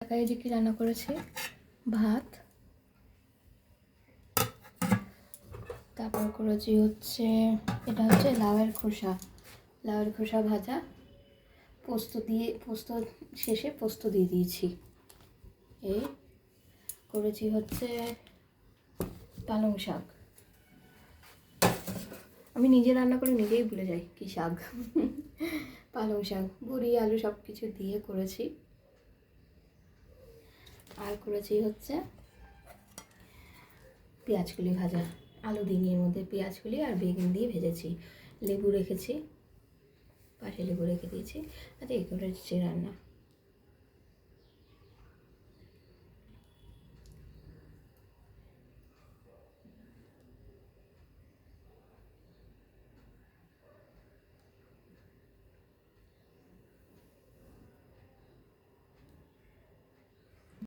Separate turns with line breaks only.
এই যে কি রান্না করেছি, ভাত, তারপর করেছি হচ্ছে এটা হচ্ছে লাউয়ের খোসা ভাজা, পোস্ত শেষে পোস্ত দিয়ে দিয়েছি। এই করেছি হচ্ছে পালং শাক। আমি নিজে রান্না করে নিজেই ভুলে যাই কি শাক। পালং শাক, বড়ি, আলু সব কিছু দিয়ে করেছি। আর করেছি হচ্ছে পেঁয়াজকলি ভাজা, আলু দিইনি, এর মধ্যে পেঁয়াজকলি আর বেগুন দিয়ে ভেজেছি। লেবু রেখেছি, পাশে লেবু রেখে দিয়েছি। আচ্ছা, এই করেছি রান্না।